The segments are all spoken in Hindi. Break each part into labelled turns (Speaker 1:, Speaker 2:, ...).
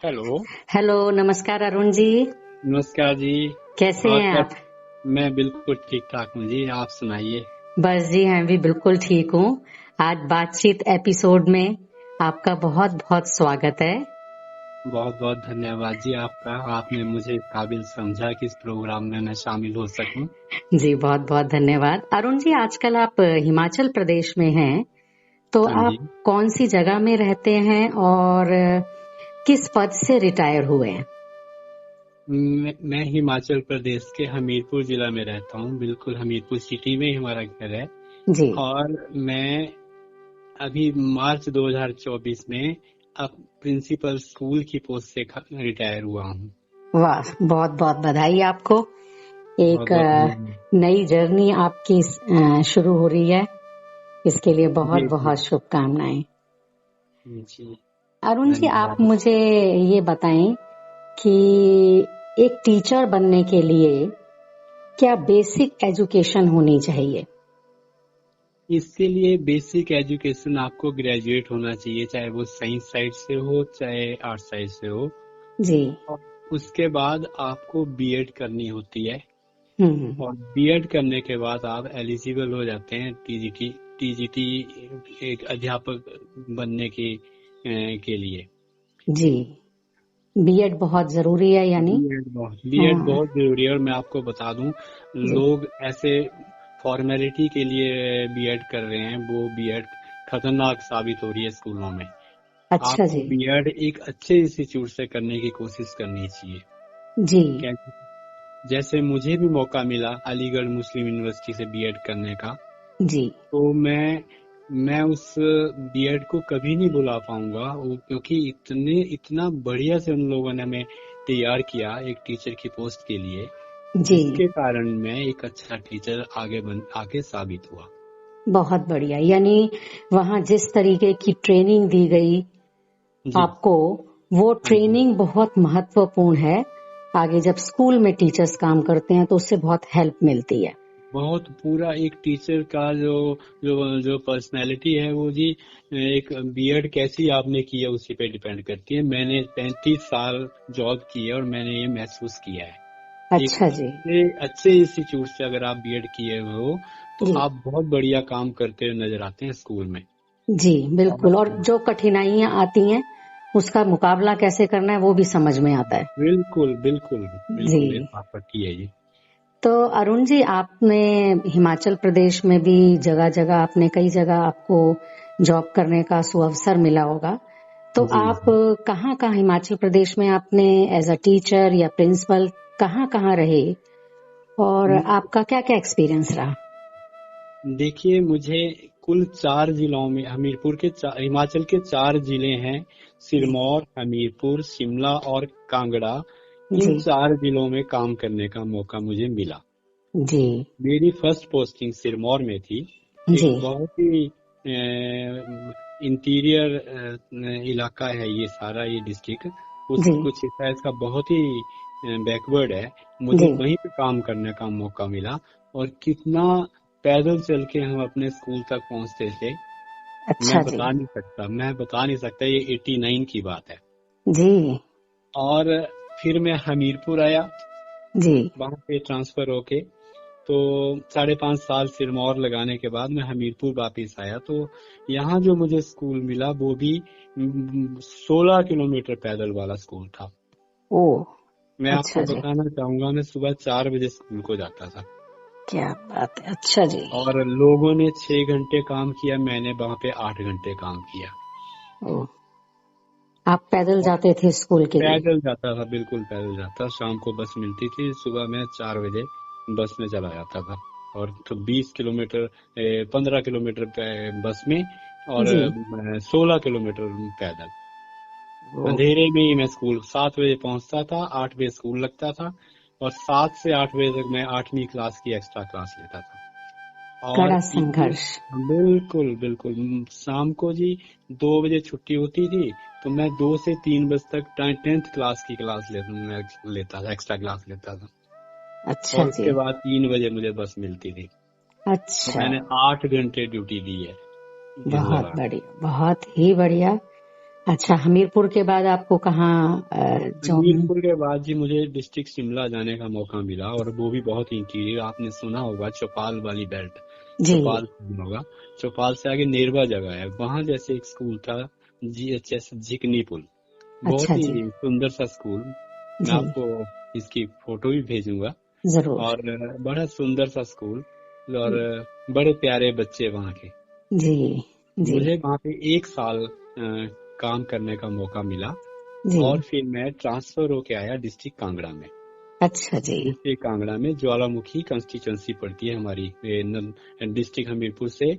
Speaker 1: हेलो।
Speaker 2: हेलो, नमस्कार अरुण जी।
Speaker 1: नमस्कार जी।
Speaker 2: कैसे
Speaker 1: और
Speaker 2: हैं
Speaker 1: क्या?
Speaker 2: आप?
Speaker 1: मैं बिल्कुल ठीक ठाक हूँ जी, आप सुनाइए।
Speaker 2: बस जी, मैं भी बिल्कुल ठीक हूँ। आज बातचीत एपिसोड में आपका बहुत बहुत स्वागत है।
Speaker 1: बहुत बहुत धन्यवाद जी आपका, आपने मुझे इस काबिल समझा कि इस प्रोग्राम में मैं शामिल हो सकूं।
Speaker 2: जी, बहुत बहुत धन्यवाद। अरुण जी, आजकल आप हिमाचल प्रदेश में हैं, तो
Speaker 1: हाँ जी।
Speaker 2: आप कौन सी जगह में रहते हैं और किस पद से रिटायर हुए हैं?
Speaker 1: मैं हिमाचल प्रदेश के हमीरपुर जिला में रहता हूँ, बिल्कुल हमीरपुर सिटी में ही हमारा घर है।
Speaker 2: जी।
Speaker 1: और मैं अभी मार्च 2024 में अब प्रिंसिपल स्कूल की पोस्ट से रिटायर हुआ हूँ।
Speaker 2: वाह, बहुत बहुत बधाई आपको।
Speaker 1: बहुत
Speaker 2: एक
Speaker 1: बहुत धन्यवाद
Speaker 2: नई जर्नी आपकी शुरू हो रही है। इसके लिए बहुत
Speaker 1: जी जी
Speaker 2: बहुत शुभकामनाएं।
Speaker 1: जी।
Speaker 2: अरुण जी, आप
Speaker 1: धन्यवाद।
Speaker 2: मुझे ये बताएं कि एक टीचर बनने के लिए क्या बेसिक एजुकेशन होनी चाहिए?
Speaker 1: इसके लिए बेसिक एजुकेशन आपको ग्रेजुएट होना चाहिए, चाहे वो साइंस साइड से हो चाहे आर्ट साइड से हो।
Speaker 2: जी।
Speaker 1: और उसके बाद आपको बीएड करनी होती है।
Speaker 2: हम्म।
Speaker 1: और बीएड करने के बाद आप एलिजिबल हो जाते हैं टीजीटी एक अध्यापक बनने के लिए।
Speaker 2: जी, बीएड बहुत जरूरी है यानी।
Speaker 1: बीएड
Speaker 2: हाँ।
Speaker 1: बहुत जरूरी है। और मैं आपको बता दूं,
Speaker 2: जी।
Speaker 1: लोग ऐसे फॉर्मेलिटी के लिए बीएड कर रहे हैं, वो बीएड खतरनाक साबित हो रही है स्कूलों में।
Speaker 2: अच्छा
Speaker 1: आपको
Speaker 2: जी।
Speaker 1: बीएड एक अच्छे इंस्टीट्यूट से करने की कोशिश करनी चाहिए।
Speaker 2: जी।
Speaker 1: क्या? जैसे मुझे भी मौका मिला अलीगढ़ मुस्लिम यूनिवर्सिटी से बीएड करने का,
Speaker 2: जी।
Speaker 1: तो मैं उस बीएड को कभी नहीं भुला पाऊंगा, क्योंकि इतना बढ़िया से उन लोगों ने हमें तैयार किया एक टीचर की पोस्ट के लिए,
Speaker 2: जी,
Speaker 1: जिसके कारण मैं एक अच्छा टीचर आगे साबित हुआ।
Speaker 2: बहुत बढ़िया। यानी वहाँ जिस तरीके की ट्रेनिंग दी गई
Speaker 1: जी।
Speaker 2: आपको, वो
Speaker 1: हाँ जी।
Speaker 2: ट्रेनिंग बहुत महत्वपूर्ण है। आगे जब स्कूल में टीचर्स काम करते हैं तो उससे बहुत हेल्प मिलती है।
Speaker 1: बहुत पूरा एक टीचर का जो जो जो पर्सनैलिटी है वो जी, एक बीएड कैसी आपने की है उसी पे डिपेंड करती है। मैंने 35 साल जॉब की है और मैंने ये महसूस किया है। एक
Speaker 2: अच्छा जी।
Speaker 1: अच्छे अच्छे इंस्टीट्यूट से अगर आप बीएड किए हुए हो तो
Speaker 2: जी।
Speaker 1: आप बहुत बढ़िया काम करते हुए नजर आते हैं स्कूल में।
Speaker 2: जी,
Speaker 1: और
Speaker 2: बिल्कुल। और जो कठिनाइयां आती हैं उसका मुकाबला कैसे करना है वो भी समझ में आता है।
Speaker 1: बिल्कुल बिल्कुल
Speaker 2: जी।
Speaker 1: बिल्कुल, ये बात पक्की है जी।
Speaker 2: तो अरुण जी, आपने हिमाचल प्रदेश में भी जगह जगह, आपने कई जगह आपको जॉब करने का सुअवसर मिला होगा। तो
Speaker 1: जी
Speaker 2: आप
Speaker 1: जी।
Speaker 2: कहाँ कहाँ हिमाचल प्रदेश में आपने एज अ टीचर या प्रिंसिपल कहाँ कहाँ रहे और आपका क्या क्या एक्सपीरियंस रहा?
Speaker 1: देखिए, मुझे कुल 4 जिलों में, हिमाचल के 4 जिले हैं,
Speaker 2: जी।
Speaker 1: सिरमौर, हमीरपुर, शिमला और कांगड़ा। इन
Speaker 2: जी।
Speaker 1: 4 जिलों में काम करने का मौका मुझे मिला।
Speaker 2: जी।
Speaker 1: मेरी फर्स्ट पोस्टिंग सिरमौर में थी।
Speaker 2: जी।
Speaker 1: एक बहुत ही इंटीरियर इलाका है ये सारा, ये डिस्ट्रिक्ट कुछ
Speaker 2: जी।
Speaker 1: कुछ हिस्सा इसका बहुत ही बैकवर्ड है। मुझे
Speaker 2: जी।
Speaker 1: वहीं पे काम करने का मौका मिला। और कितना पैदल चल के हम अपने स्कूल तक पहुंचते थे,
Speaker 2: अच्छा जी।
Speaker 1: मैं बता नहीं सकता, ये 89 की बात है।
Speaker 2: जी।
Speaker 1: और फिर मैं हमीरपुर आया,
Speaker 2: जी।
Speaker 1: वहां पे ट्रांसफर होके। तो 5.5 साल सिरमौर लगाने के बाद मैं हमीरपुर वापिस आया। तो यहाँ जो मुझे स्कूल मिला वो भी 16 किलोमीटर पैदल वाला स्कूल था।
Speaker 2: ओ।
Speaker 1: मैं
Speaker 2: अच्छा
Speaker 1: आपको
Speaker 2: जी।
Speaker 1: बताना चाहूंगा, मैं सुबह 4 बजे स्कूल को जाता था।
Speaker 2: क्या बात है। अच्छा जी।
Speaker 1: और लोगों ने 6 घंटे काम किया, मैंने वहां पे 8 घंटे काम किया।
Speaker 2: ओ, आप पैदल
Speaker 1: और
Speaker 2: जाते थे स्कूल के लिए?
Speaker 1: पैदल जाता था, बिल्कुल पैदल जाता। शाम को बस मिलती थी, सुबह मैं 4 बजे बस में चला जाता था। और तो 20 किलोमीटर, 15 किलोमीटर बस में, और
Speaker 2: जी।
Speaker 1: 16 किलोमीटर पैदल।
Speaker 2: ओ।
Speaker 1: अंधेरे में ही मैं स्कूल 7 बजे पहुंचता था, 8 बजे स्कूल लगता था। और 7 से 8 बजे तक मैं 8वीं क्लास की एक्स्ट्रा क्लास लेता था। और
Speaker 2: कड़ा संघर्ष।
Speaker 1: बिल्कुल बिल्कुल, शाम को जी 2 बजे छुट्टी होती थी, तो मैं 2 से 3 बजे तक 10th क्लास की क्लास लेता था, एक्स्ट्रा क्लास लेता था।
Speaker 2: अच्छा
Speaker 1: और
Speaker 2: जी।
Speaker 1: उसके बाद 3 बजे मुझे बस मिलती थी। तो
Speaker 2: अच्छा।
Speaker 1: मैंने 8 घंटे ड्यूटी दी है इस
Speaker 2: बहुत
Speaker 1: दौरान।
Speaker 2: बढ़िया, बहुत ही बढ़िया। अच्छा, हमीरपुर के बाद आपको कहाँ जॉब में?
Speaker 1: हमीरपुर के बाद जी मुझे डिस्ट्रिक्ट शिमला जाने का मौका मिला, और वो भी बहुत इंटीरियर, आपने सुना होगा चौपाल वाली बेल्ट,
Speaker 2: जी।
Speaker 1: चौपाल सुना होगा। चौपाल से आगे नेरवा जगह है, वहां जैसे एक स्कूल था, GHS जिकनी पुल, बहुत
Speaker 2: अच्छा
Speaker 1: ही
Speaker 2: जी।
Speaker 1: सुंदर सा स्कूल। मैं
Speaker 2: जी,
Speaker 1: आपको इसकी फोटो भी भेजूंगा।
Speaker 2: जरूर।
Speaker 1: और बड़ा सुंदर सा स्कूल, और बड़े प्यारे बच्चे वहाँ के।
Speaker 2: जी। जी।
Speaker 1: मुझे वहाँ पे 1 साल काम करने का मौका मिला,
Speaker 2: जी।
Speaker 1: और फिर मैं ट्रांसफर होके आया डिस्ट्रिक्ट कांगड़ा में।
Speaker 2: अच्छा जी।
Speaker 1: डिस्ट्रिक्ट कांगड़ा में ज्वालामुखी कंस्टिट्यूंसी पड़ती है हमारी, डिस्ट्रिक्ट हमीरपुर से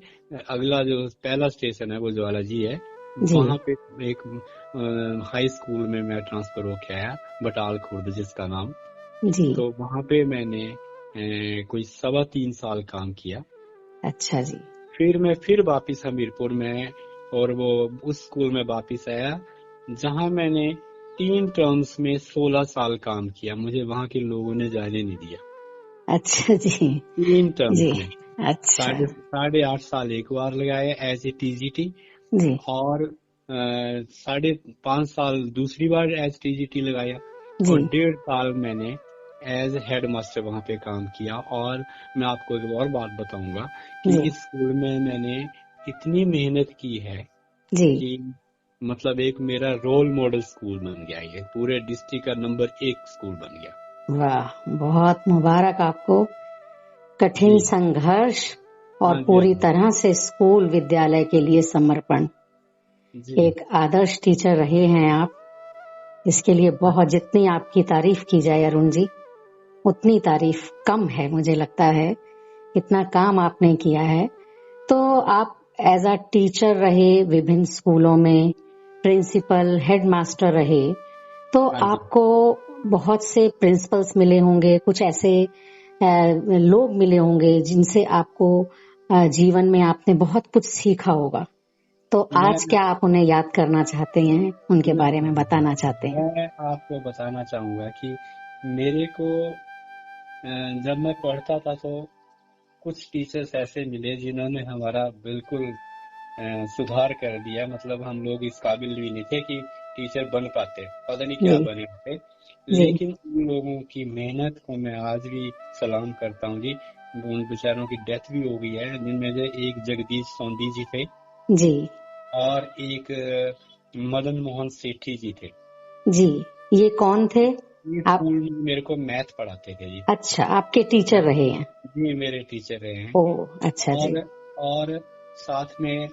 Speaker 1: अगला जो पहला स्टेशन है वो ज्वाला जी है।
Speaker 2: जी।
Speaker 1: वहाँ पे एक हाई स्कूल में मैं ट्रांसफर होके आया, बटाल खुर्द जिसका नाम।
Speaker 2: जी।
Speaker 1: तो वहाँ पे मैंने कोई 3.25 साल काम किया।
Speaker 2: अच्छा जी।
Speaker 1: फिर मैं वापस हमीरपुर में, और वो उस स्कूल में वापस आया जहाँ मैंने 3 टर्म्स में 16 साल काम किया। मुझे वहाँ के लोगों ने जाने नहीं दिया।
Speaker 2: अच्छा जी।
Speaker 1: 3 टर्म्स
Speaker 2: जी।
Speaker 1: में
Speaker 2: अच्छा।
Speaker 1: साढ़े 8 साल एक बार लगाया एज ए TGT,
Speaker 2: जी।
Speaker 1: और 5.5 साल दूसरी बार एज TGT लगाया,
Speaker 2: जी।
Speaker 1: और 1.5 साल मैंने एज हेड मास्टर वहाँ पे काम किया। और मैं आपको एक और बात बताऊंगा कि
Speaker 2: जी।
Speaker 1: इस स्कूल में मैंने इतनी मेहनत की है
Speaker 2: जी।
Speaker 1: कि मतलब एक मेरा रोल मॉडल स्कूल बन गया, ये पूरे डिस्ट्रिक्ट का नंबर 1 स्कूल बन गया।
Speaker 2: वाह, बहुत मुबारक आपको। कठिन
Speaker 1: जी
Speaker 2: संघर्ष और
Speaker 1: हाँ जी, हाँ
Speaker 2: पूरी
Speaker 1: जी।
Speaker 2: तरह से स्कूल विद्यालय के लिए समर्पण।
Speaker 1: जी
Speaker 2: एक आदर्श टीचर रहे हैं आप। इसके लिए बहुत, जितनी आपकी तारीफ की जाए अरुण जी, उतनी तारीफ कम है मुझे लगता है। इतना काम आपने किया है। तो आप एज अ टीचर रहे विभिन्न स्कूलों में, प्रिंसिपल, हेडमास्टर रहे, तो
Speaker 1: हाँ जी।
Speaker 2: आपको बहुत से प्रिंसिपल्स मिले होंगे, कुछ ऐसे लोग मिले होंगे जिनसे आपको जीवन में आपने बहुत कुछ सीखा होगा। तो
Speaker 1: मैं
Speaker 2: आज क्या आप उन्हें याद करना चाहते हैं, उनके बारे में
Speaker 1: बिल्कुल
Speaker 2: बताना चाहते हैं?
Speaker 1: मैं आपको बताना चाहूंगा कि मेरे को जब मैं पढ़ता था तो कुछ टीचर्स ऐसे मिले जिन्होंने हमारा बिल्कुल सुधार कर दिया। मतलब हम लोग इस काबिल भी नहीं थे कि टीचर बन पाते, पता नहीं
Speaker 2: जी।
Speaker 1: क्या बने होते।
Speaker 2: जी।
Speaker 1: लेकिन उन लोगों की मेहनत को मैं आज भी सलाम करता हूँ जी। उन बेचारों की डेथ भी हो गई है, जिनमें से एक जगदीश सोंधी जी थे,
Speaker 2: जी।
Speaker 1: और एक मदन मोहन सेठी जी थे।
Speaker 2: जी। ये कौन थे?
Speaker 1: ये
Speaker 2: आप?
Speaker 1: स्कूल में मेरे को मैथ पढ़ाते थे जी।
Speaker 2: अच्छा, आपके टीचर
Speaker 1: हाँ
Speaker 2: रहे हैं?
Speaker 1: जी, मेरे टीचर रहे हैं।
Speaker 2: ओ, अच्छा जी।
Speaker 1: और साथ में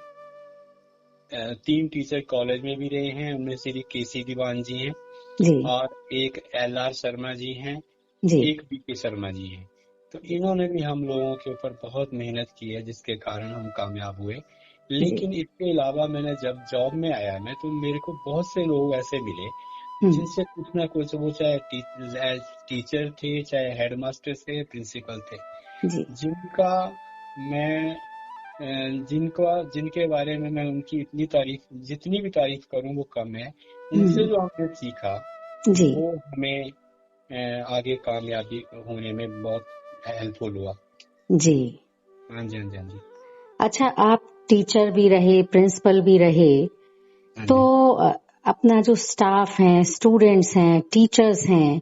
Speaker 1: 3 टीचर कॉलेज में भी रहे हैं, उनमें से एक KC दीवान जी हैं,
Speaker 2: जी।
Speaker 1: और एक LR शर्मा जी हैं,
Speaker 2: जी।
Speaker 1: एक BK शर्मा जी हैं। तो इन्होंने भी हम लोगों के ऊपर बहुत मेहनत की है, जिसके कारण हम कामयाब हुए।
Speaker 2: जी।
Speaker 1: लेकिन इसके अलावा मैंने जब जॉब में आया मैं, तो मेरे को बहुत से लोग ऐसे मिले
Speaker 2: हम्म।
Speaker 1: जिनसे कुछ ना कुछ, वो चाहे टीचर थे, चाहे हेडमास्टर थे, प्रिंसिपल थे,
Speaker 2: जी।
Speaker 1: जिनका मैं जिनके बारे में मैं उनकी इतनी तारीफ, जितनी भी तारीफ करूं वो कम है। उनसे
Speaker 2: हम्म।
Speaker 1: जो हमने सीखा
Speaker 2: जी।
Speaker 1: वो हमें आगे कामयाबी होने में बहुत हेल्पफुल हुआ।
Speaker 2: जी।
Speaker 1: हाँ जी, हाँ जी, हाँ जी।
Speaker 2: अच्छा, आप टीचर भी रहे, प्रिंसिपल भी रहे,
Speaker 1: हाँ
Speaker 2: तो
Speaker 1: जी,
Speaker 2: अपना जो स्टाफ है, स्टूडेंट्स हैं, टीचर्स हैं,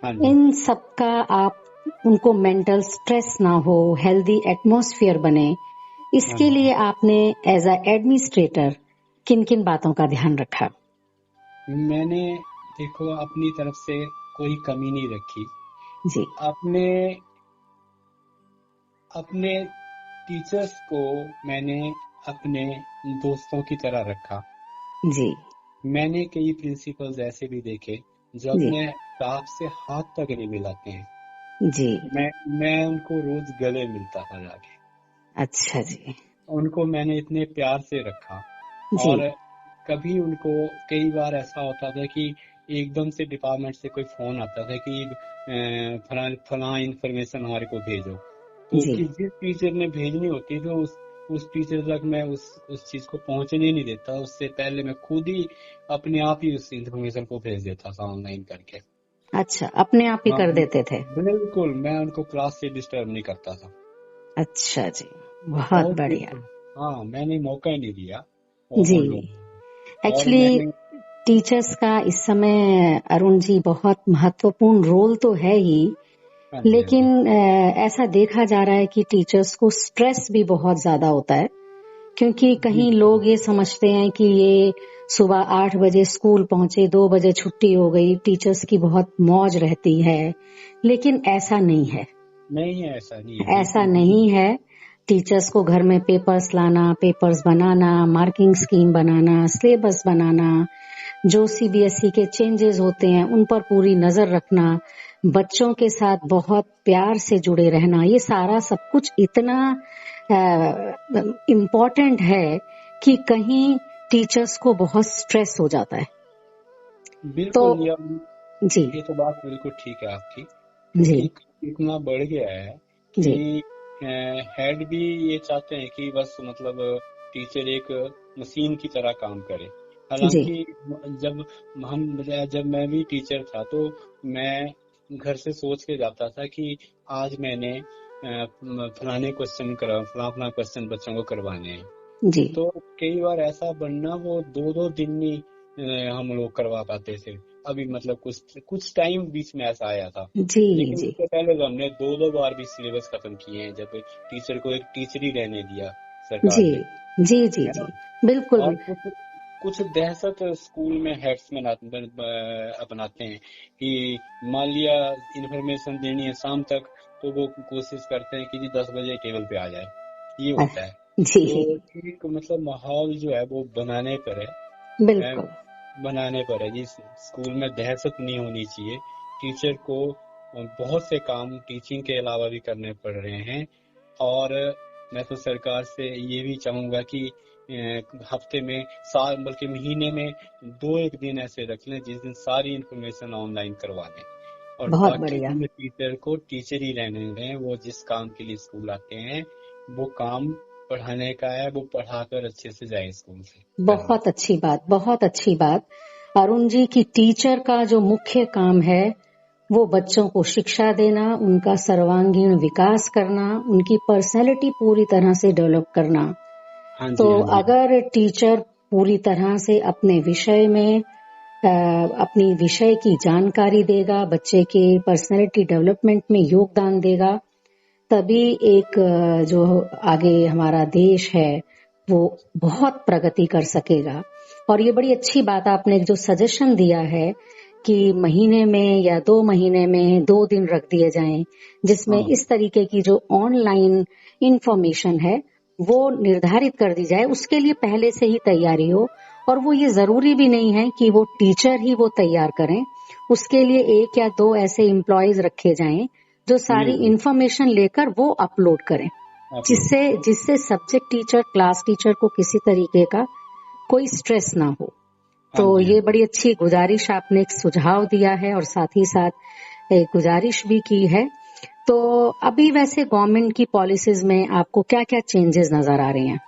Speaker 1: हाँ जी।
Speaker 2: इन सबका आप उनको मेंटल स्ट्रेस ना हो, हेल्दी एटमॉस्फेयर बने,
Speaker 1: हाँ
Speaker 2: इसके
Speaker 1: जी।
Speaker 2: लिए आपने एज अ एडमिनिस्ट्रेटर किन किन बातों का ध्यान रखा?
Speaker 1: मैंने, देखो, अपनी तरफ से कोई कमी नहीं रखी।
Speaker 2: जी।
Speaker 1: अपने अपने टीचर्स को मैंने अपने दोस्तों की तरह रखा।
Speaker 2: जी।
Speaker 1: मैंने कई प्रिंसिपल्स ऐसे भी देखे जो
Speaker 2: जी।
Speaker 1: अपने स्टाफ से हाथ तक नहीं मिलाते हैं।
Speaker 2: जी।
Speaker 1: मैं उनको रोज गले मिलता था जाके।
Speaker 2: अच्छा जी।
Speaker 1: उनको मैंने इतने प्यार से रखा।
Speaker 2: जी।
Speaker 1: और कभी उनको, कई बार ऐसा होता था कि एकदम से डिपार्टमेंट से कोई फोन आता था कि फला फला इंफॉर्मेशन हमारे को भेजो। तो
Speaker 2: जी।
Speaker 1: जिस टीचर ने भेजनी होती तो उस टीचर तक मैं उस चीज को पहुंचने नहीं देता। उससे पहले मैं खुद ही अपने आप ही उस इंफॉर्मेशन को भेज देता था ऑनलाइन करके।
Speaker 2: अच्छा, अपने आप ही
Speaker 1: हाँ,
Speaker 2: कर देते थे?
Speaker 1: बिल्कुल, मैं उनको क्लास से डिस्टर्ब नहीं करता था।
Speaker 2: अच्छा जी, बहुत
Speaker 1: बहुत
Speaker 2: बढ़िया।
Speaker 1: कुछ, हाँ, मैंने मौका ही नहीं दिया
Speaker 2: जी।
Speaker 1: उन लोगों को।
Speaker 2: एक्चुअली टीचर्स का इस समय अरुण जी बहुत महत्वपूर्ण रोल तो है ही,
Speaker 1: हाँ जी, हाँ जी,
Speaker 2: लेकिन ऐसा देखा जा रहा है कि टीचर्स को स्ट्रेस भी बहुत ज्यादा होता है, क्योंकि कहीं लोग ये समझते हैं कि ये सुबह 8 बजे स्कूल पहुंचे, 2 बजे छुट्टी हो गई, टीचर्स की बहुत मौज रहती है, लेकिन ऐसा नहीं है।
Speaker 1: नहीं है, ऐसा नहीं है,
Speaker 2: ऐसा
Speaker 1: बिल्कुल भी
Speaker 2: नहीं है। टीचर्स को घर में पेपर्स लाना, पेपर्स बनाना, मार्किंग स्कीम बनाना, सिलेबस बनाना, जो सीबीएसई के चेंजेस होते हैं उन पर पूरी नजर रखना, बच्चों के साथ बहुत प्यार से जुड़े रहना, ये सारा सब कुछ इतना इम्पोर्टेंट है कि कहीं टीचर्स को बहुत स्ट्रेस हो जाता है। तो
Speaker 1: बिल्कुल
Speaker 2: जी
Speaker 1: ये तो बात बिल्कुल ठीक है आपकी,
Speaker 2: जी
Speaker 1: क्योंकि इतना बढ़ गया है
Speaker 2: जी
Speaker 1: कि हेड भी ये चाहते हैं कि बस मतलब टीचर एक मशीन की तरह काम करे।
Speaker 2: जी
Speaker 1: हालांकि जब जब मैं भी टीचर था तो मैं घर से सोच के जाता था कि आज मैंने फलाने क्वेश्चन फला क्वेश्चन बच्चों को करवाने हैं।
Speaker 2: जी
Speaker 1: तो कई बार ऐसा बनना वो 2-2 दिन में हम लोग करवा पाते थे। अभी मतलब कुछ टाइम बीच में ऐसा आया था,
Speaker 2: जी
Speaker 1: लेकिन
Speaker 2: जी
Speaker 1: उससे पहले तो हमने 2-2 बार भी सिलेबस खत्म किए हैं, जब टीचर को एक टीचर ही रहने दिया सरकार
Speaker 2: जी
Speaker 1: ने,
Speaker 2: जी जी
Speaker 1: है
Speaker 2: जी
Speaker 1: ना।
Speaker 2: बिल्कुल।
Speaker 1: और कुछ कुछ दहशत स्कूल में हेड्स में अपनाते हैं कि मान लिया इन्फॉर्मेशन देनी है शाम तक, तो वो कोशिश करते हैं कि जी 10 बजे टेबल पे आ जाए, ये होता है। तो
Speaker 2: जी
Speaker 1: एक मतलब माहौल जो है वो है,
Speaker 2: बिल्कुल।
Speaker 1: बनाने पर है जी। स्कूल में दहशत नहीं होनी चाहिए। टीचर को बहुत से काम टीचिंग के अलावा भी करने पड़ रहे हैं, और मैं तो सरकार से ये भी चाहूंगा कि हफ्ते में साल बल्कि महीने में 2-1 दिन ऐसे रख लें जिस दिन सारी इन्फॉर्मेशन ऑनलाइन करवा दें, और
Speaker 2: बहुत
Speaker 1: बाकी
Speaker 2: बढ़िया।
Speaker 1: दिन टीचर को टीचर ही रहने दें। वो जिस काम के लिए स्कूल आते हैं वो काम पढ़ाने का है, वो पढ़ाकर अच्छे से जाए स्कूल से। धन्यवाद।
Speaker 2: बहुत अच्छी बात, बहुत अच्छी बात। अरुण जी की टीचर का जो मुख्य काम है वो बच्चों को शिक्षा देना, उनका सर्वांगीण विकास करना, उनकी पर्सनैलिटी पूरी तरह से डेवलप करना।
Speaker 1: हाँ
Speaker 2: तो
Speaker 1: जी, हाँ जी,
Speaker 2: अगर टीचर पूरी तरह से अपने विषय में अपनी विषय की जानकारी देगा, बच्चे के पर्सनैलिटी डेवलपमेंट में योगदान देगा, तभी एक जो आगे हमारा देश है वो बहुत प्रगति कर सकेगा। और ये बड़ी अच्छी बात आपने जो सजेशन दिया है कि महीने में या 2 महीने में 2 दिन रख दिए जाएं, जिसमें
Speaker 1: हाँ
Speaker 2: इस तरीके की जो ऑनलाइन इंफॉर्मेशन है वो निर्धारित कर दी जाए, उसके लिए पहले से ही तैयारी हो। और वो ये जरूरी भी नहीं है कि वो टीचर ही वो तैयार करें, उसके लिए 1 या 2 ऐसे एम्प्लॉयज रखे जाएं जो सारी
Speaker 1: बिल्कुल
Speaker 2: इंफॉर्मेशन लेकर वो अपलोड करें,
Speaker 1: अपलोड
Speaker 2: जिससे
Speaker 1: करें।
Speaker 2: जिससे सब्जेक्ट टीचर, क्लास टीचर को किसी तरीके का कोई स्ट्रेस ना हो।
Speaker 1: हाँ
Speaker 2: तो
Speaker 1: जी, हाँ
Speaker 2: ये
Speaker 1: जी।
Speaker 2: बड़ी अच्छी गुजारिश, आपने एक सुझाव दिया है और साथ ही साथ एक गुजारिश भी की है। तो अभी वैसे गवर्नमेंट की पॉलिसीज में आपको क्या क्या चेंजेस नजर आ रहे हैं?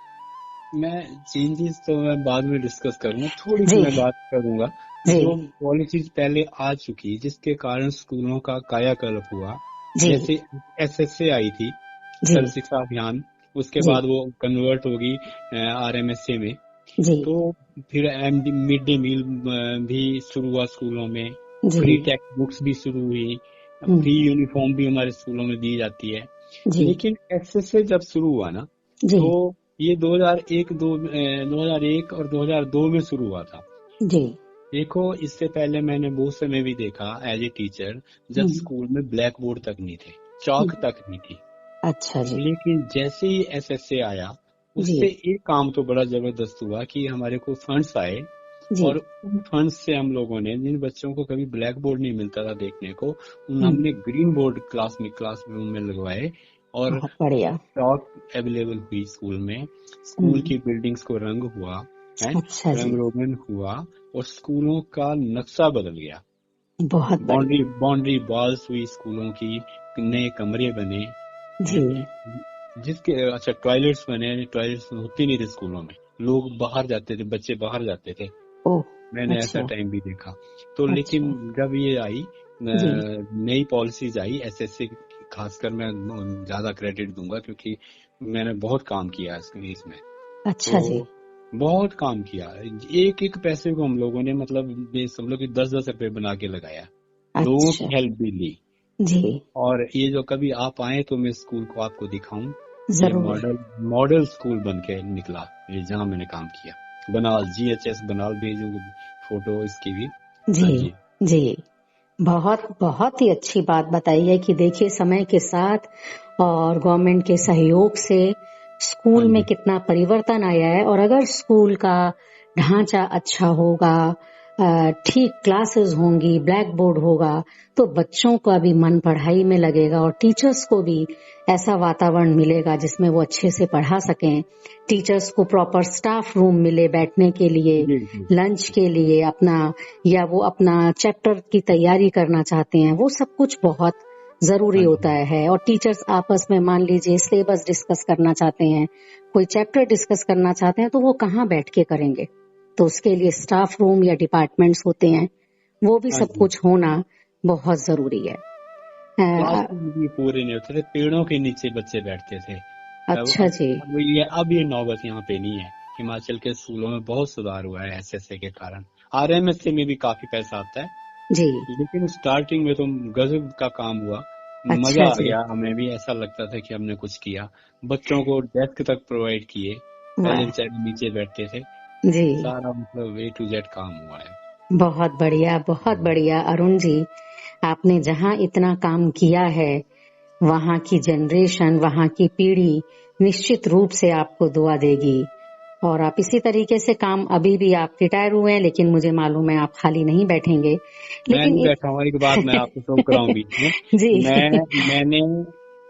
Speaker 1: मैं चेंजेस तो मैं बाद में डिस्कस करूंगा, थोड़ी सी
Speaker 2: जी
Speaker 1: मैं बात करूंगा।
Speaker 2: जी
Speaker 1: जो पॉलिसीज पहले आ चुकी जिसके कारण स्कूलों का कायाकल्प हुआ,
Speaker 2: जी
Speaker 1: जैसे एसएसए आई थी,
Speaker 2: जी
Speaker 1: सर्व शिक्षा अभियान, उसके
Speaker 2: जी
Speaker 1: बाद वो कन्वर्ट होगी आरएमएसए में।
Speaker 2: जी
Speaker 1: तो फिर एमडी मिड डे मील भी शुरू हुआ स्कूलों में,
Speaker 2: जी
Speaker 1: फ्री टेक्स्ट बुक्स भी शुरू हुई,
Speaker 2: हम्म,
Speaker 1: फ्री यूनिफॉर्म भी हमारे स्कूलों में दी जाती है।
Speaker 2: जी
Speaker 1: लेकिन एसएसए जब शुरू हुआ ना,
Speaker 2: जी
Speaker 1: तो ये 2001 और 2002 में शुरू हुआ था।
Speaker 2: जी
Speaker 1: देखो, इससे पहले मैंने वो समय भी देखा एज ए टीचर जब
Speaker 2: हम्म,
Speaker 1: स्कूल में ब्लैक बोर्ड तक नहीं थे, चौक तक नहीं थी।
Speaker 2: अच्छा जी
Speaker 1: लेकिन जैसे ही एसएसए आया,
Speaker 2: जी
Speaker 1: उससे एक काम तो बड़ा जबरदस्त हुआ कि हमारे को फंड्स आए,
Speaker 2: जी
Speaker 1: और उन फंड्स से हम लोगों ने जिन बच्चों को कभी ब्लैक बोर्ड नहीं मिलता था देखने को, उन
Speaker 2: हम्म,
Speaker 1: हमने ग्रीन बोर्ड क्लासरूम में लगवाए, और
Speaker 2: बहुत बढ़िया।
Speaker 1: चौक अवेलेबल हुई स्कूल में। स्कूल
Speaker 2: हम्म,
Speaker 1: की बिल्डिंग्स को रंग हुआ है,
Speaker 2: अच्छा जी,
Speaker 1: रंग रोगन हुआ, और स्कूलों का नक्शा बदल गया।
Speaker 2: बहुत
Speaker 1: बाउंड्री
Speaker 2: बढ़िया।
Speaker 1: बाउंड्री वॉल्स हुई स्कूलों की, नए कमरे बने
Speaker 2: जी
Speaker 1: हैं, जिसके अच्छा टॉयलेट्स बने। टॉयलेट्स होती नहीं थे स्कूलों में, लोग बाहर जाते थे, बच्चे बाहर जाते थे,
Speaker 2: ओह
Speaker 1: मैंने ऐसा
Speaker 2: अच्छा
Speaker 1: टाइम भी देखा। तो लेकिन
Speaker 2: अच्छा
Speaker 1: जब ये आई
Speaker 2: जी
Speaker 1: नई पॉलिसीज आई एसएससी, खासकर मैं ज्यादा क्रेडिट दूंगा क्योंकि मैंने बहुत काम किया है इसमें।
Speaker 2: अच्छा
Speaker 1: तो
Speaker 2: जी
Speaker 1: बहुत काम किया। एक एक पैसे को हम लोगों ने मतलब सब लोग 10-10 रुपए बना के लगाया, लोगों
Speaker 2: अच्छा
Speaker 1: की हेल्प भी ली।
Speaker 2: जी,
Speaker 1: और ये जो कभी आप आए तो मैं स्कूल को आपको दिखाऊं, ये
Speaker 2: जरूर।
Speaker 1: मॉडल मॉडल स्कूल बन के निकला, ये जहाँ मैंने काम किया। बनाल, GHS बनाल, भेजूंगी फोटो इसकी भी। हाँ
Speaker 2: जी
Speaker 1: जी।
Speaker 2: जी, बहुत बहुत ही अच्छी बात बताई है कि देखिए समय के साथ और गवर्नमेंट के सहयोग से
Speaker 1: हाँ
Speaker 2: स्कूल में
Speaker 1: जी।
Speaker 2: कितना परिवर्तन आया है। और अगर स्कूल का ढांचा अच्छा होगा, ठीक क्लासेस होंगी, ब्लैक बोर्ड होगा, तो बच्चों का भी मन पढ़ाई में लगेगा और टीचर्स को भी ऐसा वातावरण मिलेगा जिसमें वो अच्छे से पढ़ा सकें। टीचर्स को प्रॉपर स्टाफ रूम मिले बैठने के लिए,
Speaker 1: जी जी
Speaker 2: लंच के लिए अपना, या वो अपना चैप्टर की तैयारी करना चाहते हैं, वो सब कुछ बहुत जरूरी
Speaker 1: हाँ
Speaker 2: होता
Speaker 1: जी।
Speaker 2: है। और टीचर्स आपस में मान लीजिए सिलेबस डिस्कस करना चाहते हैं, कोई चैप्टर डिस्कस करना चाहते हैं, तो वो कहाँ बैठ के करेंगे? तो उसके लिए स्टाफ रूम या डिपार्टमेंट्स होते हैं, वो भी
Speaker 1: हाँ
Speaker 2: सब
Speaker 1: जी।
Speaker 2: कुछ होना बहुत जरूरी है। अ,
Speaker 1: क्लासरूम भी पूरे नहीं होते थे, पेड़ों के नीचे बच्चे बैठते थे। अब
Speaker 2: अच्छा
Speaker 1: अब
Speaker 2: जी
Speaker 1: अब ये नौबत यहाँ पे नहीं है। हिमाचल के स्कूलों में बहुत सुधार हुआ है SSA के कारण। RMSA में भी काफी पैसा आता है,
Speaker 2: जी,
Speaker 1: लेकिन स्टार्टिंग में तो गजब का काम हुआ। मजा
Speaker 2: अच्छा
Speaker 1: आ
Speaker 2: जी,
Speaker 1: गया, हमें भी ऐसा लगता था कि हमने कुछ किया। बच्चों को डेस्क तक प्रोवाइड किए, पहले
Speaker 2: वाह
Speaker 1: बेचारे नीचे बैठते थे।
Speaker 2: जी,
Speaker 1: सारा मतलब A to Z काम हुआ है।
Speaker 2: बहुत बढ़िया अरुण जी। आपने जहाँ इतना काम किया है, वहाँ की जनरेशन, वहाँ की पीढ़ी निश्चित रूप से आपको दुआ देगी। और आप इसी तरीके से काम, अभी भी आप रिटायर हुए हैं लेकिन मुझे मालूम है आप खाली नहीं बैठेंगे।
Speaker 1: मैं
Speaker 2: लेकिन
Speaker 1: नहीं बैठा हूँ, एक बात मैं आपको टोक रहा हूँ बीच में।
Speaker 2: जी
Speaker 1: मैंने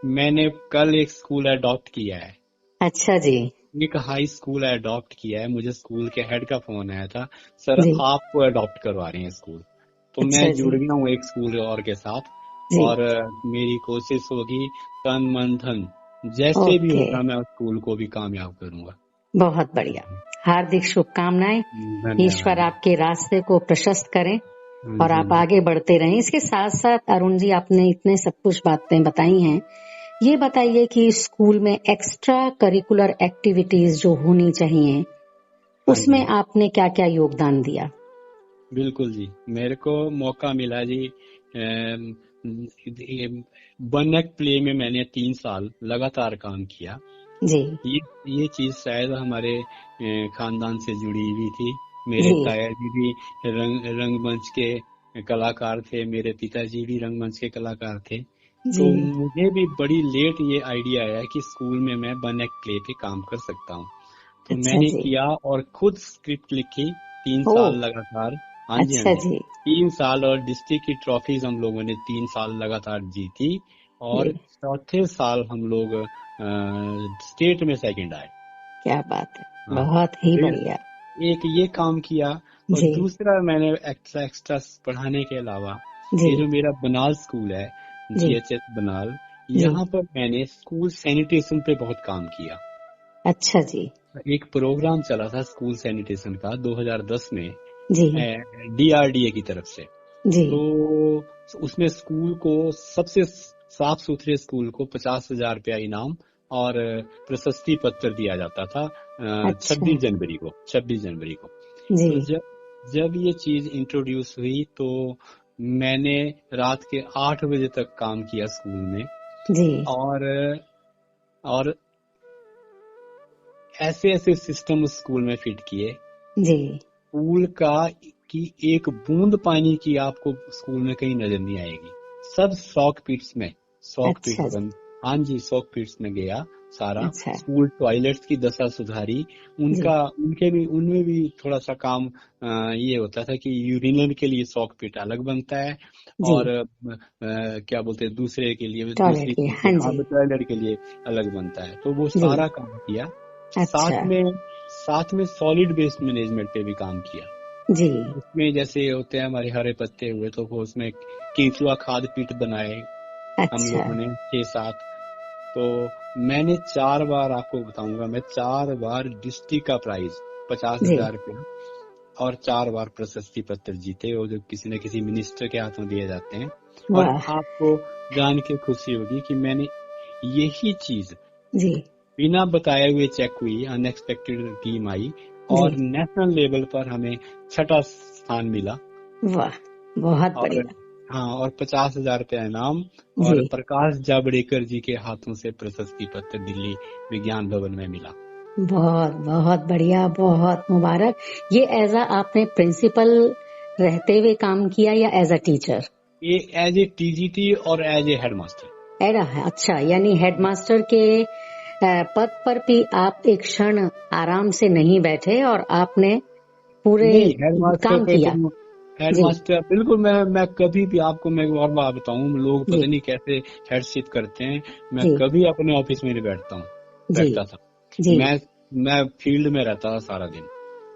Speaker 1: मैंने कल एक स्कूल अडॉप्ट किया है।
Speaker 2: अच्छा जी
Speaker 1: एक हाई स्कूल अडॉप्ट किया है। मुझे स्कूल के हेड का फोन आया था, सर
Speaker 2: जी,
Speaker 1: आपको अडॉप्ट करवा रहे हैं स्कूल। तो मैं
Speaker 2: अच्छा जी
Speaker 1: जुड़ गया हूँ एक स्कूल और के साथ।
Speaker 2: जी,
Speaker 1: और मेरी कोशिश होगी तन मन धन जैसे भी
Speaker 2: ओके,
Speaker 1: होगा, मैं उस स्कूल को भी कामयाब करूंगा।
Speaker 2: बहुत बढ़िया। हार्दिक शुभकामनाएं। ईश्वर
Speaker 1: धन्यवाद।
Speaker 2: आपके रास्ते को प्रशस्त करें
Speaker 1: हाँ
Speaker 2: और
Speaker 1: जी।
Speaker 2: आप आगे बढ़ते रहें। इसके साथ साथ अरुण जी, आपने इतने सब कुछ बातें बताई हैं, ये बताइए कि स्कूल में एक्स्ट्रा करिकुलर एक्टिविटीज जो होनी चाहिए,
Speaker 1: हाँ
Speaker 2: उसमें
Speaker 1: जी,
Speaker 2: आपने क्या क्या योगदान दिया?
Speaker 1: बिल्कुल जी। मेरे को मौका मिला जी, वन एक्ट प्ले में मैंने 3 साल लगातार काम किया।
Speaker 2: जी
Speaker 1: ये ये चीज शायद हमारे खानदान से जुड़ी हुई थी। मेरे
Speaker 2: जी
Speaker 1: ताया जी भी रंगमंच के कलाकार थे, मेरे पिताजी भी रंगमंच के कलाकार थे।
Speaker 2: जी,
Speaker 1: तो मुझे भी बड़ी लेट ये आइडिया आया कि स्कूल में मैं वन एक्ट प्ले पे काम कर सकता हूँ। तो
Speaker 2: अच्छा
Speaker 1: मैंने
Speaker 2: जी,
Speaker 1: किया और खुद स्क्रिप्ट लिखी, तीन
Speaker 2: ओ
Speaker 1: साल लगातार। हाँ जी, हाँ
Speaker 2: अच्छा
Speaker 1: जी।
Speaker 2: जी
Speaker 1: 3 साल, और डिस्ट्रिक्ट की ट्रॉफीज हम लोगों ने 3 साल लगातार जीती। और
Speaker 2: जी,
Speaker 1: चौथे साल हम लोग स्टेट में सेकंड आए।
Speaker 2: क्या बात है,
Speaker 1: हाँ।
Speaker 2: बहुत ही
Speaker 1: फिर
Speaker 2: बढ़िया।
Speaker 1: एक ये काम किया, और
Speaker 2: जी
Speaker 1: दूसरा मैंने एक्स्ट्रा एक्स्ट्रा पढ़ाने के अलावा,
Speaker 2: जी
Speaker 1: ये जो मेरा बनाल स्कूल है,
Speaker 2: जी
Speaker 1: GHS बनाल,
Speaker 2: जी,
Speaker 1: यहाँ पर मैंने स्कूल सैनिटेशन पे बहुत काम किया।
Speaker 2: अच्छा जी
Speaker 1: एक प्रोग्राम चला था स्कूल सैनिटेशन का 2010 में,
Speaker 2: जी
Speaker 1: DRDA की तरफ से।
Speaker 2: जी
Speaker 1: तो उसमें स्कूल को, सबसे साफ सुथरे स्कूल को 50,000 रुपया इनाम और प्रशस्ति पत्र दिया जाता था,
Speaker 2: अच्छा
Speaker 1: 26 जनवरी को।
Speaker 2: जी
Speaker 1: तो जब ये चीज इंट्रोड्यूस हुई, तो मैंने रात के 8 बजे तक काम किया स्कूल में।
Speaker 2: जी
Speaker 1: और और ऐसे ऐसे सिस्टम उस स्कूल में फिट किए,
Speaker 2: जी,
Speaker 1: स्कूल का कि एक बूंद पानी की आपको स्कूल में कहीं नजर नहीं आएगी। सब सॉक पिट्स में, सॉक पिट्स
Speaker 2: अच्छा जी,
Speaker 1: बंद। हाँ जी, सॉक पिट्स में गया सारा।
Speaker 2: अच्छा
Speaker 1: स्कूल टॉयलेट्स की दशा सुधारी।
Speaker 2: जी
Speaker 1: उनमें भी थोड़ा सा काम ये होता था कि यूरिनल के लिए सॉक पिट अलग बनता है,
Speaker 2: जी,
Speaker 1: और क्या बोलते हैं, दूसरे के लिए,
Speaker 2: टॉयलेट
Speaker 1: दूसरी
Speaker 2: की,
Speaker 1: चीज के,
Speaker 2: हाँ
Speaker 1: हाँ,
Speaker 2: जी,
Speaker 1: टॉयलेट के लिए अलग बनता है। तो वो
Speaker 2: जी,
Speaker 1: सारा काम किया।
Speaker 2: अच्छा,
Speaker 1: साथ में सॉलिड वेस्ट मैनेजमेंट पे भी काम किया।
Speaker 2: जी,
Speaker 1: उसमें जैसे होते हैं हमारे हरे पत्ते हुए, तो वो उसमें केंचुआ खाद पीट बनाए हम
Speaker 2: अच्छा,
Speaker 1: लोगों ने 6-7। तो मैंने 4 बार, आपको बताऊंगा, मैं 4 बार डिस्ट्रिक्ट का प्राइज पचास
Speaker 2: जी,
Speaker 1: हजार रुपया और 4 बार प्रशस्ति पत्र जीते, और जो किसी न किसी मिनिस्टर के हाथों दिए जाते हैं। और
Speaker 2: वाह,
Speaker 1: आपको जान के खुशी होगी कि मैंने यही चीज
Speaker 2: जी,
Speaker 1: बिना बताए हुए चेक हुई, अनएक्सपेक्टेड टीम आई, और नेशनल लेवल पर हमें 6ठा स्थान मिला।
Speaker 2: वाह, बहुत
Speaker 1: और
Speaker 2: बढ़िया।
Speaker 1: हाँ, और 50,000 रुपया इनाम, और
Speaker 2: जी,
Speaker 1: प्रकाश जावड़ेकर जी के हाथों से प्रशस्ति पत्र दिल्ली विज्ञान भवन में मिला।
Speaker 2: बहुत बहुत बढ़िया, बहुत मुबारक। ये एज आपने प्रिंसिपल रहते हुए काम किया या एज अ टीचर?
Speaker 1: ये एज ए टीजीटी और एज ए हेडमास्टर।
Speaker 2: एरा है, अच्छा। यानी हेडमास्टर के पद पर भी आप एक क्षण आराम से नहीं बैठे और आपने पूरे
Speaker 1: नहीं, हेडमास्टर
Speaker 2: काम
Speaker 1: पे तो
Speaker 2: किया। जी
Speaker 1: हेडमास्टर बिल्कुल, मैं कभी भी आपको मैं एक और बात बताऊं, लोग
Speaker 2: जी
Speaker 1: पता नहीं कैसे हेडशिप करते हैं, मैं
Speaker 2: जी
Speaker 1: कभी अपने ऑफिस में नहीं
Speaker 2: जी
Speaker 1: बैठता था।
Speaker 2: जी
Speaker 1: मैं फील्ड में रहता था सारा दिन।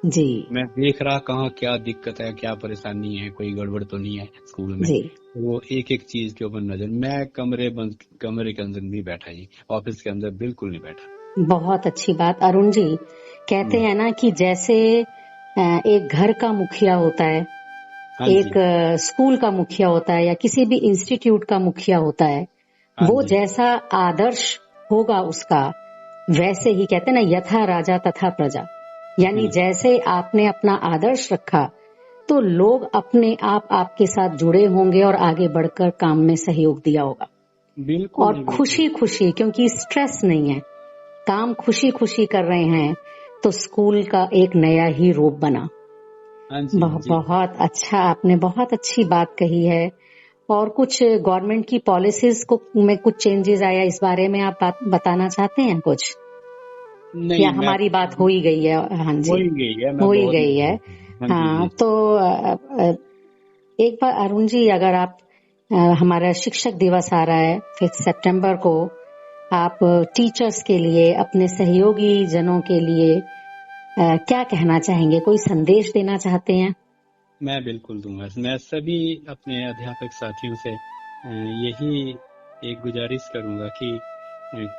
Speaker 2: जी
Speaker 1: मैं देख रहा कहाँ क्या दिक्कत है, क्या परेशानी है, कोई गड़बड़ तो नहीं है स्कूल में।
Speaker 2: जी।
Speaker 1: वो एक एक चीज के ऊपर नजर। मैं कमरे के अंदर नहीं बैठा जी, ऑफिस के अंदर बिल्कुल नहीं बैठा।
Speaker 2: बहुत अच्छी बात। अरुण जी, कहते हैं ना कि जैसे एक घर का मुखिया होता है,
Speaker 1: हाँ
Speaker 2: एक
Speaker 1: जी,
Speaker 2: स्कूल का मुखिया होता है, या किसी भी इंस्टीट्यूट का मुखिया होता है,
Speaker 1: हाँ
Speaker 2: वो
Speaker 1: जी,
Speaker 2: जैसा आदर्श होगा उसका, वैसे ही कहते हैं ना, यथा राजा तथा प्रजा। यानी जैसे आपने अपना आदर्श रखा तो लोग अपने आप आपके साथ जुड़े होंगे और आगे बढ़कर काम में सहयोग दिया होगा।
Speaker 1: बिल्कुल
Speaker 2: और
Speaker 1: जी, बिल्कुल।
Speaker 2: खुशी खुशी, क्योंकि स्ट्रेस नहीं है, काम खुशी खुशी कर रहे हैं, तो स्कूल का एक नया ही रूप बना।
Speaker 1: हाँ जी जी।
Speaker 2: बहुत अच्छा, आपने बहुत अच्छी बात कही है। और कुछ गवर्नमेंट की पॉलिसीज को में कुछ चेंजेस आया, इस बारे में आप बताना चाहते हैं कुछ, या
Speaker 1: नहीं, मैं
Speaker 2: हमारी बात हो ही गई है? हाँ
Speaker 1: हो
Speaker 2: जी,
Speaker 1: ही गई है, मैं
Speaker 2: हो ही
Speaker 1: बहुत।
Speaker 2: गई है।
Speaker 1: हाँ जी
Speaker 2: हाँ,
Speaker 1: जी।
Speaker 2: तो एक बार अरुण जी, अगर आप हमारा शिक्षक दिवस आ रहा है 5 सितंबर को, आप टीचर्स के लिए, अपने सहयोगी जनों के लिए क्या कहना चाहेंगे? कोई संदेश देना चाहते हैं?
Speaker 1: मैं बिल्कुल दूंगा। मैं सभी अपने अध्यापक साथियों से यही एक गुजारिश करूंगा कि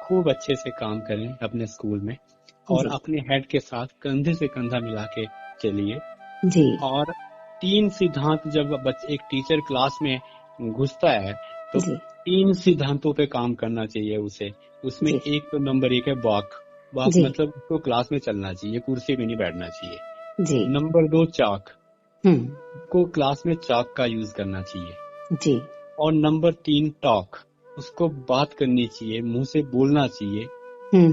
Speaker 1: खूब अच्छे से काम करें अपने स्कूल में, और
Speaker 2: जी
Speaker 1: अपने हेड के साथ कंधे से कंधा मिला के चलिए।
Speaker 2: जी
Speaker 1: और 3 सिद्धांत, जब एक टीचर क्लास में घुसता है तो
Speaker 2: जी
Speaker 1: 3 सिद्धांतों पे काम करना चाहिए उसे। उसमें
Speaker 2: जी
Speaker 1: एक तो नंबर 1 है वॉक। वॉक
Speaker 2: जी
Speaker 1: मतलब उसको क्लास में चलना चाहिए, कुर्सी पे नहीं बैठना चाहिए।
Speaker 2: जी।
Speaker 1: नंबर 2 चाक,
Speaker 2: हम्म।
Speaker 1: को क्लास में चाक का यूज करना चाहिए।
Speaker 2: जी।
Speaker 1: और नंबर 3 टॉक, उसको बात करनी चाहिए, मुंह से बोलना चाहिए।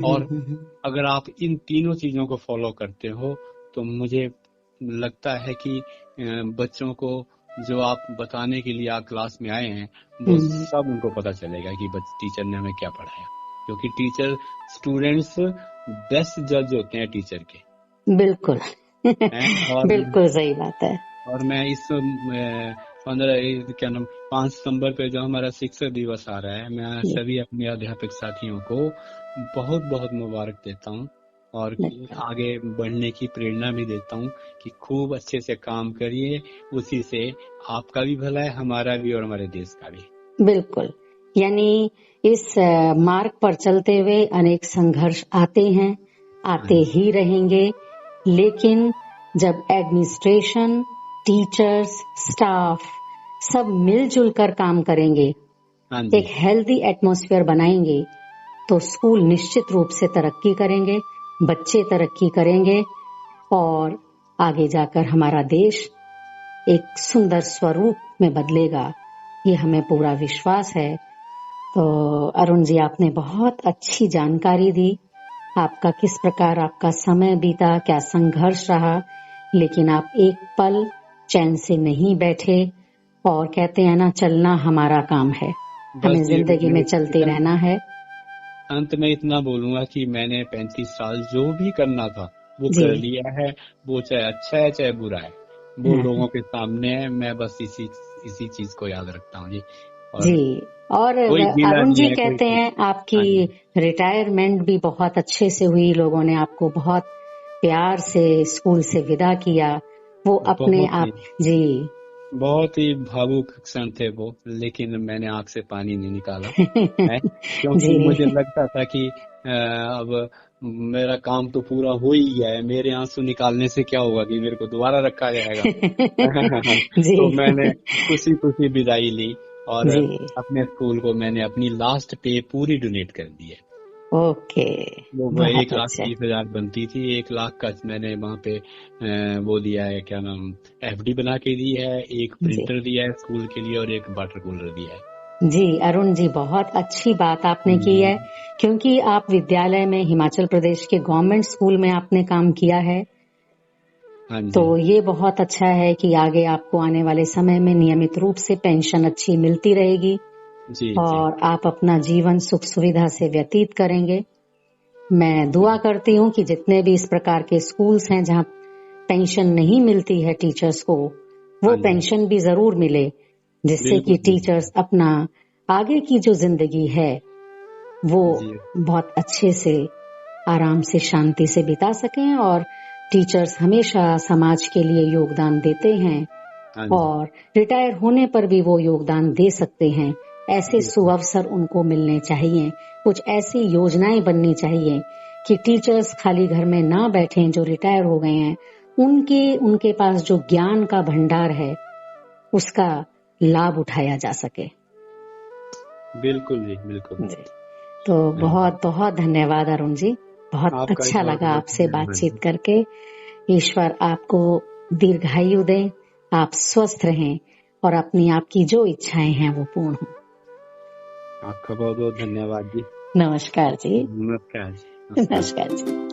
Speaker 1: और
Speaker 2: हम्म।
Speaker 1: अगर आप इन तीनों चीजों को फॉलो करते हो तो मुझे लगता है कि बच्चों को जो आप बताने के लिए आप क्लास में आए हैं, वो
Speaker 2: हम्म,
Speaker 1: सब उनको पता चलेगा कि टीचर ने हमें क्या पढ़ाया। क्योंकि टीचर, स्टूडेंट्स बेस्ट जज होते हैं टीचर के।
Speaker 2: बिल्कुल।
Speaker 1: हैं। और
Speaker 2: बिल्कुल सही बात है।
Speaker 1: मैं इस 15 क्या नाम 5 सितंबर पे जो हमारा शिक्षक दिवस आ रहा है, मैं
Speaker 2: जी,
Speaker 1: सभी अपने अध्यापक साथियों को बहुत बहुत मुबारक देता हूँ। और
Speaker 2: बिल्कुल
Speaker 1: आगे बढ़ने की प्रेरणा भी देता हूँ कि खूब अच्छे से काम करिए। उसी से आपका भी भला है, हमारा भी, और हमारे देश का भी।
Speaker 2: बिल्कुल। यानी इस मार्ग पर चलते हुए अनेक संघर्ष आते हैं,
Speaker 1: हाँ
Speaker 2: आते
Speaker 1: जी,
Speaker 2: ही रहेंगे, लेकिन जब एडमिनिस्ट्रेशन, टीचर्स, स्टाफ सब मिलजुल कर काम करेंगे,
Speaker 1: हाँ
Speaker 2: एक
Speaker 1: जी,
Speaker 2: हेल्दी एटमॉस्फेयर बनाएंगे, तो स्कूल निश्चित रूप से तरक्की करेंगे, बच्चे तरक्की करेंगे, और आगे जाकर हमारा देश एक सुंदर स्वरूप में बदलेगा। ये हमें पूरा विश्वास है। तो अरुण जी, आपने बहुत अच्छी जानकारी दी। आपका किस प्रकार आपका समय बीता, क्या संघर्ष रहा, लेकिन आप एक पल चैन से नहीं बैठे, और कहते हैं ना, चलना हमारा काम है,
Speaker 1: बस
Speaker 2: हमें
Speaker 1: जी,
Speaker 2: जिंदगी में चलते रहना है।
Speaker 1: अंत में इतना बोलूंगा कि मैंने 35 साल जो भी करना था वो
Speaker 2: जी।
Speaker 1: कर लिया है। वो चाहे अच्छा है चाहे बुरा है, वो
Speaker 2: हाँ,
Speaker 1: लोगों के सामने है। मैं बस इसी चीज को याद रखता हूँ जी।
Speaker 2: जी।
Speaker 1: और
Speaker 2: और
Speaker 1: कोई गिला
Speaker 2: अरुण
Speaker 1: नहीं
Speaker 2: जी,
Speaker 1: है, कोई
Speaker 2: कहते
Speaker 1: कुछ।
Speaker 2: हैं आपकी
Speaker 1: हाँ जी,
Speaker 2: रिटायरमेंट भी बहुत अच्छे से हुई, लोगों ने आपको बहुत प्यार से स्कूल से विदा किया, वो अपने
Speaker 1: बहुत ही
Speaker 2: आप। जी।
Speaker 1: बहुत ही भावुक क्षण थे वो, लेकिन मैंने आंख से पानी नहीं निकाला है, क्योंकि
Speaker 2: जी।
Speaker 1: मुझे लगता था कि अब मेरा काम तो पूरा हो ही गया है, मेरे आंसू निकालने से क्या होगा कि मेरे को दोबारा रखा जाएगा।
Speaker 2: जी।
Speaker 1: तो मैंने खुशी खुशी विदाई ली, और
Speaker 2: जी।
Speaker 1: अपने स्कूल को मैंने अपनी लास्ट पे पूरी डोनेट कर दी है।
Speaker 2: ओके,
Speaker 1: वो
Speaker 2: बहुत
Speaker 1: 1,30,000
Speaker 2: अच्छा।
Speaker 1: बनती थी। 1,00,000 का मैंने वहाँ पे वो दिया है, क्या नाम, एफडी बना के दी है, एक
Speaker 2: जी
Speaker 1: प्रिंटर दिया है स्कूल के लिए और एक वाटर कूलर दिया है।
Speaker 2: जी, अरुण जी, बहुत अच्छी बात आपने की
Speaker 1: जी।
Speaker 2: है, क्योंकि आप विद्यालय में हिमाचल प्रदेश के गवर्नमेंट स्कूल में आपने काम किया है।
Speaker 1: हाँ
Speaker 2: तो
Speaker 1: जी।
Speaker 2: ये बहुत अच्छा है कि आगे आपको आने वाले समय में नियमित रूप से पेंशन अच्छी मिलती रहेगी
Speaker 1: जी जी।
Speaker 2: और आप अपना जीवन सुख सुविधा से व्यतीत करेंगे। मैं दुआ करती हूँ कि जितने भी इस प्रकार के स्कूल्स हैं जहाँ पेंशन नहीं मिलती है टीचर्स को, वो
Speaker 1: हाँ जी।
Speaker 2: पेंशन भी जरूर मिले, जिससे कि
Speaker 1: बिल्कुल
Speaker 2: टीचर्स
Speaker 1: बिल्कुल।
Speaker 2: अपना आगे की जो जिंदगी है वो
Speaker 1: जी।
Speaker 2: बहुत अच्छे से, आराम से, शांति से बिता सकें। और टीचर्स हमेशा समाज के लिए योगदान देते हैं
Speaker 1: हाँ जी।
Speaker 2: और रिटायर होने पर भी वो योगदान दे सकते हैं। ऐसे
Speaker 1: बिल्कुल
Speaker 2: सुअवसर उनको मिलने चाहिए, कुछ ऐसी योजनाएं बननी चाहिए कि टीचर्स खाली घर में ना बैठें जो रिटायर हो गए हैं, उनके पास जो ज्ञान का भंडार है उसका लाभ उठाया जा सके।
Speaker 1: बिल्कुल जी, बिल्कुल।
Speaker 2: जी, तो
Speaker 1: हाँ जी।
Speaker 2: बहुत बहुत धन्यवाद अरुण जी, बहुत
Speaker 1: आपका भी
Speaker 2: अच्छा
Speaker 1: बहुत
Speaker 2: लगा
Speaker 1: बहुत
Speaker 2: आपसे
Speaker 1: धन्यवाद
Speaker 2: बातचीत
Speaker 1: जी।
Speaker 2: करके। ईश्वर आपको दीर्घायु दे, आप स्वस्थ रहें और अपनी आपकी जो इच्छाएं हैं वो पूर्ण हो।
Speaker 1: आपका बहुत बहुत धन्यवाद जी।
Speaker 2: नमस्कार जी।
Speaker 1: नमस्कार जी। नमस्कार।
Speaker 2: नमस्कार जी।